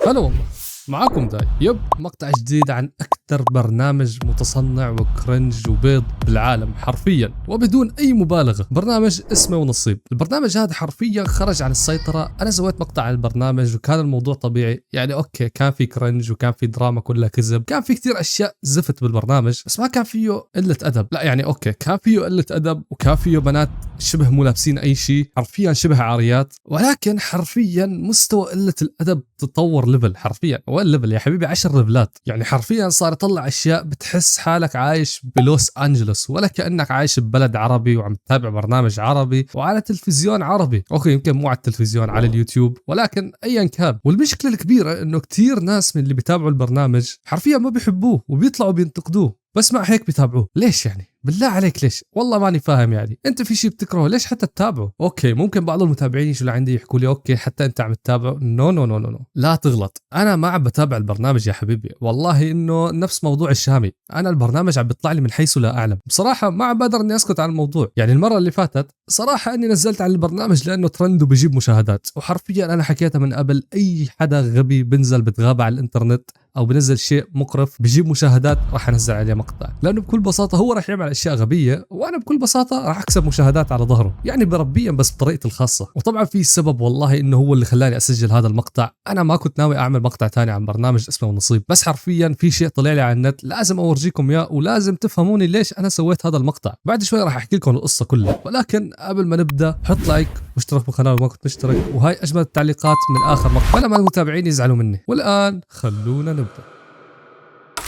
هلا والله، معاكم داي. مقطع جديد عن أكثر برنامج متصنع وكرنج وبيض بالعالم حرفيا وبدون أي مبالغة. برنامج اسمه ونصيب. البرنامج هذا حرفيا خرج عن السيطرة. أنا سويت مقطع عن البرنامج وكان الموضوع طبيعي، يعني أوكي كان في كرنج وكان في دراما كلها كذب، كان في كتير أشياء زفت بالبرنامج، بس ما كان فيه قلة أدب. لا يعني أوكي كان فيه قلة أدب وكان فيه بنات شبه مو لابسين أي شيء، حرفيا شبه عاريات، ولكن حرفيا مستوى قلة الأدب تطور ليفل. حرفيا وين ليفل يا حبيبي؟ 10 ليفلات. يعني حرفيا صار يطلع اشياء بتحس حالك عايش بلوس انجلوس ولا كانك عايش ببلد عربي وعم تتابع برنامج عربي وعلى تلفزيون عربي. اوكي يمكن مو على التلفزيون، على اليوتيوب، ولكن ايا كان. والمشكله الكبيره انه كتير ناس من اللي بيتابعوا البرنامج حرفيا ما بيحبوه وبيطلعوا بينتقدوه، بس مع هيك بيتابعوه. ليش يعني؟ بالله عليك ليش؟ والله ماني فاهم. يعني انت في شيء بتكرهه ليش حتى تتابعه؟ اوكي ممكن بعض المتابعين شو لعندي يحكوا لي اوكي حتى انت عم تتابعه. نو نو نو نو نو، لا تغلط. انا ما عم بتابع البرنامج يا حبيبي، والله انه نفس موضوع الشامي. انا البرنامج عم بيطلع لي من حيث لا اعلم. بصراحه ما عم بقدر اني اسكت عن الموضوع. يعني المره اللي فاتت صراحه اني نزلت عن البرنامج لانه ترند وبيجيب مشاهدات، وحرفيا انا حكيتها من قبل. اي حدا غبي بنزل بتغابى على الانترنت او بنزل شيء مقرف بجيب مشاهدات راح انزل عليه مقطع، لانه بكل بساطه هو راح يعمل اشياء غبيه وانا بكل بساطه راح اكسب مشاهدات على ظهره، يعني بربيا بس بطريقتي الخاصه. وطبعا في سبب والله انه هو اللي خلاني اسجل هذا المقطع. انا ما كنت ناوي اعمل مقطع ثاني عن برنامج اسمه ونصيب، بس حرفيا في شيء طلع لي على النت لازم اورجيكم اياه ولازم تفهموني ليش انا سويت هذا المقطع. بعد شوي راح احكي لكم القصه كلها، ولكن قبل ما نبدا حط لايك واشترك بالقناه لو ما كنت مشترك، وهاي اجمل التعليقات من اخر مقطع بلا ما المتابعين يزعلوا مني. والان خلونا نبدا.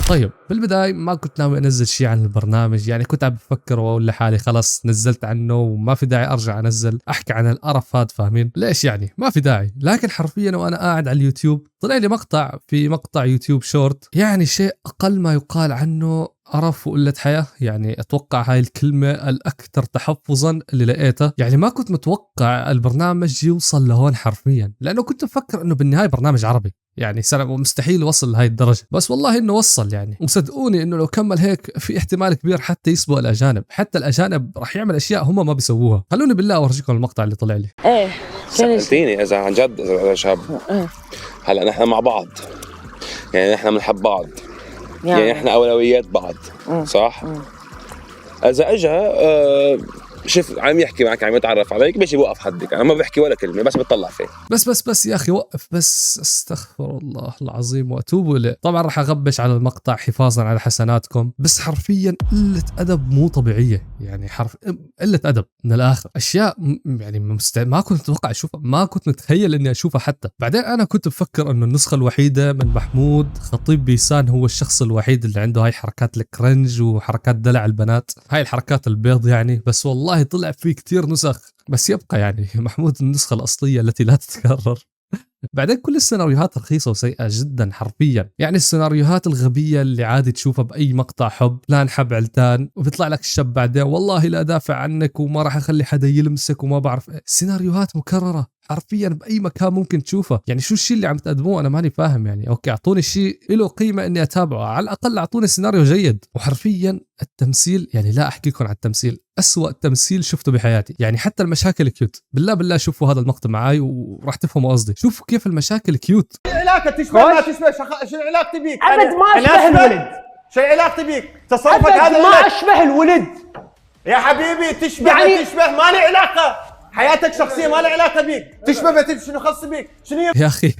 طيب بالبداية ما كنت ناوي انزل شيء عن البرنامج، يعني كنت عم بفكر واقول لحالي خلص نزلت عنه وما في داعي ارجع انزل احكي عن القرف هذا، فاهمين ليش؟ يعني ما في داعي. لكن حرفيا وانا قاعد على اليوتيوب طلع لي مقطع في مقطع يوتيوب شورت، يعني شيء اقل ما يقال عنه قرف وقلة حياة. يعني اتوقع هاي الكلمة الاكثر تحفظا اللي لقيتها. يعني ما كنت متوقع البرنامج يوصل لهون حرفيا، لانه كنت مفكر انه بالنهاية برنامج عربي، يعني مستحيل وصل لهي الدرجة، بس والله انه وصل. يعني وصدقوني انه لو كمل هيك في احتمال كبير حتى يسبق الاجانب، حتى الاجانب راح يعمل اشياء هم ما بيسووها. خلوني بالله اورجيكم المقطع اللي طلع لي. ايه سألتيني اذا عن جد اذا شاب. هلا نحن مع بعض، يعني نحن بنحب بعض، يعني نحن اولويات بعض. صح. اذا اجى شوف عم يحكي معك عم يتعرف عليك بيجي بوقف حدك، انا ما بحكي ولا كلمه بس بتطلع فيه. بس يا اخي وقف بس، استغفر الله العظيم واتوب اليه. طبعا راح اغبش على المقطع حفاظا على حسناتكم، بس حرفيا قله ادب مو طبيعيه. يعني قله ادب من الاخر. اشياء يعني ما كنت اتوقع اشوفها، ما كنت متخيل اني اشوفها حتى. بعدين انا كنت بفكر انه النسخه الوحيده من محمود خطيب بيسان هو الشخص الوحيد اللي عنده هاي حركات الكرنج وحركات دلع البنات، هاي الحركات البيض يعني. بس والله طلع فيه كتير نسخ، بس يبقى يعني محمود النسخة الأصلية التي لا تتكرر. بعدين كل السيناريوهات رخيصة وسيئة جدا حرفيا. يعني السيناريوهات الغبية اللي عادي تشوفها بأي مقطع حب، لا نحب علتان وبيطلع لك الشاب بعدين والله لا دافع عنك وما راح اخلي حدا يلمسك وما بعرف ايه. سيناريوهات مكررة حرفيا بأي مكان ممكن تشوفها. يعني شو الشيء اللي عم تقدموه؟ أنا ماني فاهم. يعني أوكي أعطوني شيء له قيمة إني أتابعه، على الأقل أعطوني سيناريو جيد. وحرفيا التمثيل، يعني لا أحكي لكم عن التمثيل، أسوأ تمثيل شفته بحياتي. يعني حتى المشاكل كيوت. بالله شوفوا هذا المقطع معاي وراح تفهموا قصدي. شوفوا كيف المشاكل كيوت. علاقة تشبه ما تشبه شو علاقتي بيك؟ ابد ما اشبه الولد. شو علاقتي بيك؟ تصرفك ابد هذا ما اشبه الولد يا حبيبي. تشبه يعني تشبه ما لي علاقة، حياتك شخصية ما لي علاقة بيك. تشبه ما تشبه شنو خاص بيك؟ شنو يا أخي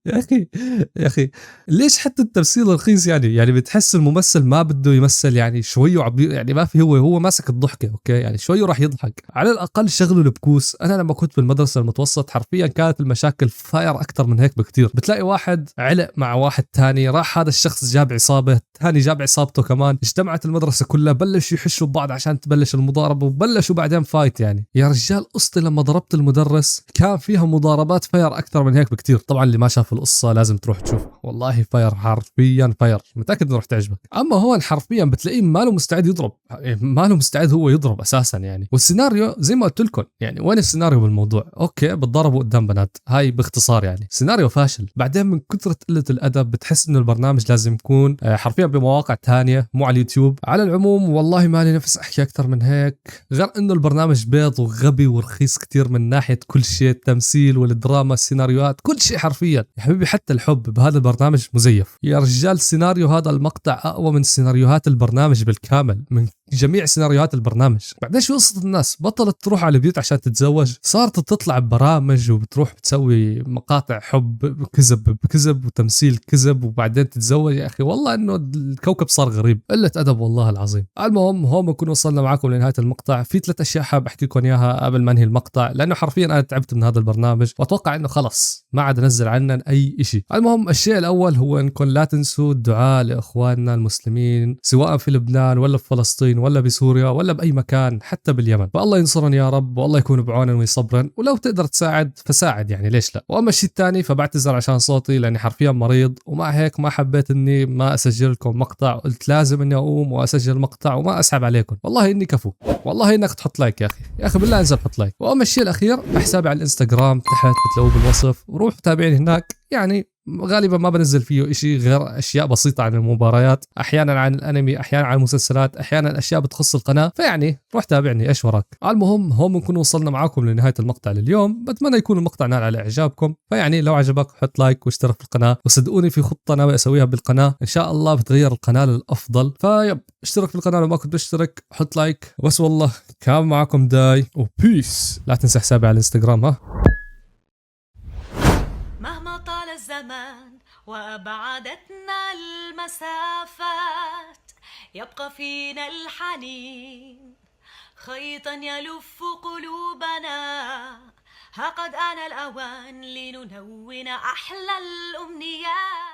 يا اخي ليش حتى التمثيل رخيص؟ يعني بتحس الممثل ما بده يمثل، يعني شوي يعني ما في، هو ماسك الضحكه اوكي، يعني شوي راح يضحك. على الاقل شغله البكوس. انا لما كنت بالمدرسه المتوسط حرفيا كانت المشاكل فاير اكثر من هيك بكتير. بتلاقي واحد علق مع واحد تاني، راح هذا الشخص جاب عصابه، الثاني جاب عصابته كمان، اجتمعت المدرسه كلها، بلشوا يحشوا ببعض عشان تبلش المضاربه وبلشوا بعدين فايت. يعني يا رجال قصتي لما ضربت المدرس كان فيها مضاربات فاير اكثر من هيك بكتير. طبعا اللي ما شاف تعرف القصة لازم تروح تشوفها، والله فاير، حرفيا فاير، متأكد انه رح تعجبك. اما هون حرفيا بتلاقيه ماله مستعد يضرب، ماله مستعد هو يضرب اساسا يعني. والسيناريو زي ما قلت لكم يعني، وين السيناريو بالموضوع؟ اوكي بتضربوا قدام بنات، هاي باختصار يعني سيناريو فاشل. بعدين من كثرة قلة الادب بتحس انه البرنامج لازم يكون حرفيا بمواقع تانية مو على اليوتيوب. على العموم والله ما لي نفس احكي اكثر من هيك، غير انه البرنامج بيض وغبي ورخيص كتير من ناحية كل شيء، التمثيل والدراما، السيناريوهات، كل شيء حرفيا يا حبيبي. حتى الحب بهذا البرنامج مزيف يا رجال. سيناريو هذا المقطع اقوى من سيناريوهات البرنامج بالكامل، من جميع سيناريوهات البرنامج. بعدين شو قصة الناس؟ بطلت تروح على البيوت عشان تتزوج، صارت تطلع ببرامج وبتروح بتسوي مقاطع حب كذب بكذب وتمثيل كذب وبعدين تتزوج. يا اخي والله انه الكوكب صار غريب، قلة ادب والله العظيم. المهم هون بنكون وصلنا معكم لنهاية المقطع. في 3 اشياء حاب احكي لكم اياها قبل ما انهي المقطع، لانه حرفيا انا تعبت من هذا البرنامج واتوقع انه خلص ما عاد انزل عنه اي شيء. المهم الشيء الاول هو انكم لا تنسوا الدعاء لاخواننا المسلمين، سواء في لبنان ولا في فلسطين ولا بسوريا ولا باي مكان، حتى باليمن. فالله ينصرن يا رب، والله يكون بعونن ويصبرن، ولو تقدر تساعد فساعد يعني، ليش لا. واما الشيء الثاني فبعتذر عشان صوتي لاني حرفيا مريض، ومع هيك ما حبيت اني ما اسجل لكم مقطع، قلت لازم اني اقوم واسجل مقطع وما اسحب عليكم. والله اني كفو، والله انك تحط لايك يا اخي، يا اخي بالله انزل حط لايك. واما الشيء الاخير حسابي على الانستغرام تحت بتلاقوه بالوصف، وروح تابعني هناك. يعني غالبا ما بنزل فيه إشي غير اشياء بسيطه عن المباريات، احيانا عن الانمي، احيانا عن المسلسلات، احيانا اشياء بتخص القناه، فيعني روح تابعني ايش وراك. المهم هون بنكون وصلنا معاكم لنهايه المقطع لليوم. بتمنى يكون المقطع نال على اعجابكم، فيعني لو عجبك حط لايك واشترك في القناه، وصدقوني في خطه ناوي اسويها بالقناه ان شاء الله بتغير القناه للافضل. فيب اشترك في القناه لو ما كنت تشترك، حط لايك. بس والله كان معكم داي وبيس. لا تنسى حسابي على الانستغرام. ها مهما طال الزمان وأبعدتنا المسافات، يبقى فينا الحنين خيطا يلف قلوبنا. ها قد آن الأوان لنلون أحلى الأمنيات.